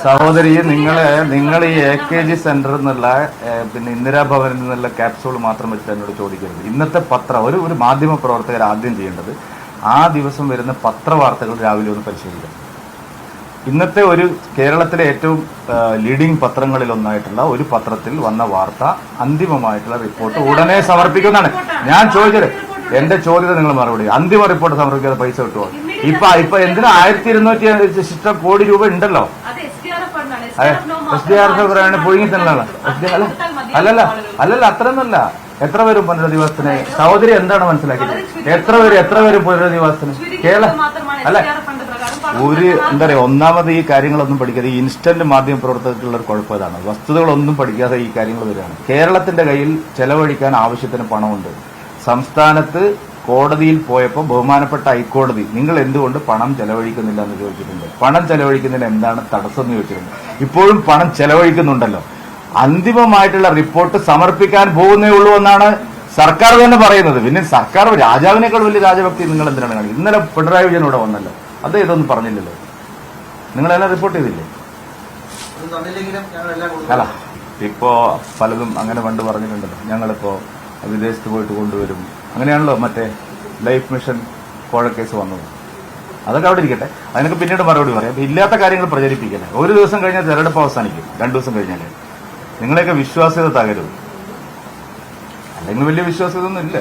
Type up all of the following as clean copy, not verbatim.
സഹോദരി, നിങ്ങൾ ഈ AKG സെന്ററിൽ നിന്നുള്ള പിന്നെ ഇന്ദിരാഭവനിൽ നിന്നുള്ള ക്യാപ്സൂൾ മാത്രം വെച്ചിട്ട് എന്നോട് ചോദിക്കരുത്. ഇന്നത്തെ പത്രം ഒരു മാധ്യമ പ്രവർത്തകർ ആദ്യം ചെയ്യേണ്ടത് ആ ദിവസം വരുന്ന പത്രവാർത്തകൾ രാവിലെ ഒന്ന് പരിശോധിക്കണം. ഇന്നത്തെ ഒരു കേരളത്തിലെ ഏറ്റവും ലീഡിംഗ് പത്രങ്ങളിൽ ഒന്നായിട്ടുള്ള ഒരു പത്രത്തിൽ വന്ന വാർത്ത അന്തിമമായിട്ടുള്ള റിപ്പോർട്ട് ഉടനെ സമർപ്പിക്കുന്നതാണ്. ഞാൻ ചോദിച്ചത്, എന്റെ ചോദ്യത്തിന് നിങ്ങൾ മറുപടി, അന്തിമ റിപ്പോർട്ട് സമർപ്പിക്കാതെ പൈസ കിട്ടുമോ? ഇപ്പൊ എന്തിനാ 1200 കോടി രൂപ ഉണ്ടല്ലോ. SDRF പുഴുങ്ങി തന്നെയാണ്. അല്ലല്ല അത്രയൊന്നുമല്ല. എത്ര വരും പുനരധിവാസത്തിന്? സഹോദരി എന്താണ് മനസ്സിലാക്കിയത്? എത്ര വരും പുനരധിവാസത്തിന്? അല്ല, എന്താ പറയുക, ഒന്നാമത് ഈ കാര്യങ്ങളൊന്നും പഠിക്കാതെ ഈ ഇൻസ്റ്റന്റ് മാധ്യമ പ്രവർത്തകർക്കുള്ള ഒരു കുഴപ്പം ഇതാണ്. വസ്തുതകളൊന്നും പഠിക്കാതെ ഈ കാര്യങ്ങൾ വരികയാണ്. കേരളത്തിന്റെ കയ്യിൽ ചെലവഴിക്കാൻ ആവശ്യത്തിന് പണമുണ്ട്. സംസ്ഥാനത്ത് കോടതിയിൽ പോയപ്പോൾ ബഹുമാനപ്പെട്ട ഹൈക്കോടതി നിങ്ങൾ എന്തുകൊണ്ട് പണം ചെലവഴിക്കുന്നില്ല എന്ന് ചോദിച്ചിട്ടുണ്ട്. പണം ചെലവഴിക്കുന്നതിന് എന്താണ് തടസ്സം എന്ന് ചോദിച്ചിട്ടുണ്ട്. ഇപ്പോഴും പണം ചെലവഴിക്കുന്നുണ്ടല്ലോ. അന്തിമമായിട്ടുള്ള റിപ്പോർട്ട് സമർപ്പിക്കാൻ പോകുന്നേ ഉള്ളൂ എന്നാണ് സർക്കാർ തന്നെ പറയുന്നത്. പിന്നെ സർക്കാർ രാജാവിനേക്കാൾ വലിയ രാജഭക്തി നിങ്ങൾ എന്തിനാണ് കാണിക്കുന്നത്? ഇന്നലെ പിണറായി വിജയൻ ഇവിടെ വന്നല്ലോ, അത് ഇതൊന്നും പറഞ്ഞില്ലല്ലോ. നിങ്ങളെല്ലാം റിപ്പോർട്ട് ചെയ്തില്ലേ? അല്ല, ഇപ്പോ പലതും അങ്ങനെ പണ്ട് പറഞ്ഞിട്ടുണ്ടല്ലോ. ഞങ്ങളിപ്പോ വിദേശത്ത് പോയിട്ട് കൊണ്ടുവരും, അങ്ങനെയാണല്ലോ മറ്റേ ലൈഫ് മിഷൻ കോഴ കേസ് വന്നത്. അതൊക്കെ അവിടെ ഇരിക്കട്ടെ, അതിനൊക്കെ പിന്നീട് മറുപടി പറയാം. ഇല്ലാത്ത കാര്യങ്ങൾ പ്രചരിപ്പിക്കല്ലേ. ഒരു ദിവസം കഴിഞ്ഞാൽ തെരഞ്ഞെടുപ്പ് അവസാനിക്കും, 2 ദിവസം കഴിഞ്ഞാൽ. നിങ്ങളെയൊക്കെ വിശ്വാസ്യത തകരുത്. അല്ലെങ്കിൽ വലിയ വിശ്വാസ്യത ഒന്നും ഇല്ല.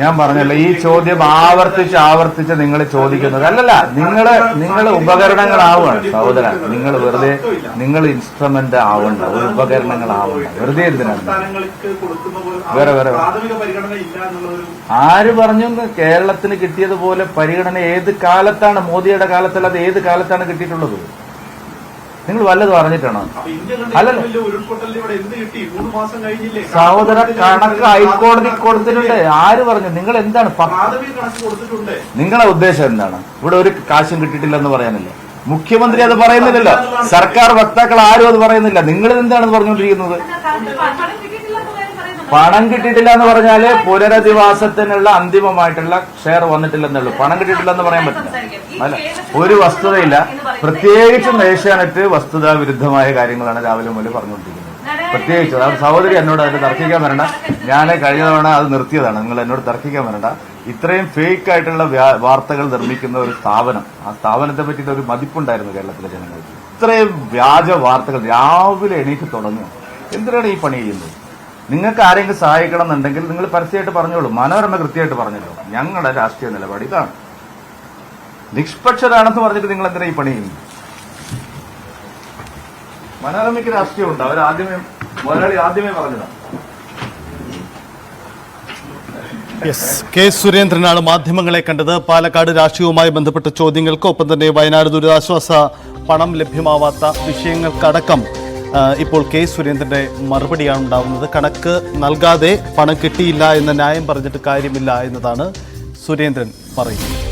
ഞാൻ പറഞ്ഞല്ലോ, ഈ ചോദ്യം ആവർത്തിച്ച് നിങ്ങൾ ചോദിക്കുന്നത് അല്ലല്ല. നിങ്ങൾ ഉപകരണങ്ങളാവുകയാണ് സഹോദര. നിങ്ങൾ ഇൻസ്ട്രുമെന്റ് ആവണ്ട, ഒരു ഉപകരണങ്ങളാവണ്ട. വെറുതെ എന്തിനാണ്? വേറെ ആര് പറഞ്ഞു കേരളത്തിന് കിട്ടിയതുപോലെ പരിഗണന ഏത് കാലത്താണ്? മോദിയുടെ കാലത്തല്ലാതെ ഏത് കാലത്താണ് കിട്ടിയിട്ടുള്ളത്? നിങ്ങൾ വല്ലതും അറിഞ്ഞിട്ടാണോ? അല്ലല്ലോ സഹോദര, കണക്ക് ഹൈക്കോടതി കൊടുത്തിട്ടുണ്ട്. ആര് പറഞ്ഞു? നിങ്ങൾ എന്താണ് നിങ്ങളെ ഉദ്ദേശം എന്താണ്? ഇവിടെ ഒരു കാശും കിട്ടിയിട്ടില്ലെന്ന് പറയാനല്ലേ? മുഖ്യമന്ത്രി അത് പറയുന്നില്ലല്ലോ, സർക്കാർ വക്താക്കൾ ആരും അത് പറയുന്നില്ല. നിങ്ങൾ എന്താണെന്ന് പറഞ്ഞുകൊണ്ടിരിക്കുന്നത്? പണം കിട്ടിയിട്ടില്ല എന്ന് പറഞ്ഞാല് പുനരധിവാസത്തിനുള്ള അന്തിമമായിട്ടുള്ള ഷെയർ വന്നിട്ടില്ലെന്നുള്ളൂ. പണം കിട്ടിയിട്ടില്ലെന്ന് പറയാൻ പറ്റില്ല. അല്ല, ഒരു വസ്തുതയില്ല. പ്രത്യേകിച്ചും ഏഷ്യാനെറ്റ് വസ്തുതാ വിരുദ്ധമായ കാര്യങ്ങളാണ് രാവിലെ മുതൽ പറഞ്ഞുകൊണ്ടിരിക്കുന്നത്. പ്രത്യേകിച്ച് അത് സഹോദരി എന്നോട് അതിന് തർക്കിക്കാൻ വരണ്ട. ഞാൻ കഴിഞ്ഞ തവണ അത് നിർത്തിയതാണ്. നിങ്ങൾ എന്നോട് തർക്കിക്കാൻ വരണ്ട. ഇത്രയും ഫേക്ക് ആയിട്ടുള്ള വാർത്തകൾ നിർമ്മിക്കുന്ന ഒരു സ്ഥാപനം, ആ സ്ഥാപനത്തെ പറ്റിയിട്ട് ഒരു മതിപ്പുണ്ടായിരുന്നു കേരളത്തിലെ ജനങ്ങൾക്ക്. ഇത്രയും വ്യാജ വാർത്തകൾ രാവിലെ എണീറ്റ് തുടങ്ങും. എന്തിനാണ് ഈ പണി ചെയ്യുന്നത്? നിങ്ങൾക്ക് ആരെങ്കിലും സഹായിക്കണം എന്നുണ്ടെങ്കിൽ നിങ്ങൾ പരസ്യമായിട്ട് പറഞ്ഞോളൂ. മനോരമ കൃത്യമായിട്ട് പറഞ്ഞല്ലോ, ഞങ്ങളുടെ രാഷ്ട്രീയ നിലപാട് ഇതാണ്, നിഷ്പക്ഷരാണെന്ന് പറഞ്ഞിട്ട് നിങ്ങൾ എന്തിനാ ഈ പണി ചെയ്യുന്നു? മനോരമയ്ക്ക് രാഷ്ട്രീയമുണ്ട്. മുതലാളി ആദ്യമേ പറഞ്ഞതാണ്. കെ സുരേന്ദ്രനാണ് മാധ്യമങ്ങളെ കണ്ടത്. പാലക്കാട് രാഷ്ട്രീയവുമായി ബന്ധപ്പെട്ട ചോദ്യങ്ങൾക്ക്, ഒപ്പം തന്നെ വയനാട് ദുരിതാശ്വാസ പണം ലഭ്യമാവാത്ത വിഷയങ്ങൾക്കടക്കം ഇപ്പോൾ കെ സുരേന്ദ്രന്റെ മറുപടിയാണ് ഉണ്ടാവുന്നത്. കണക്ക് നൽകാതെ പണം കിട്ടിയില്ല എന്ന ന്യായം പറഞ്ഞിട്ട് കാര്യമില്ല എന്നതാണ് സുരേന്ദ്രൻ പറയുന്നത്.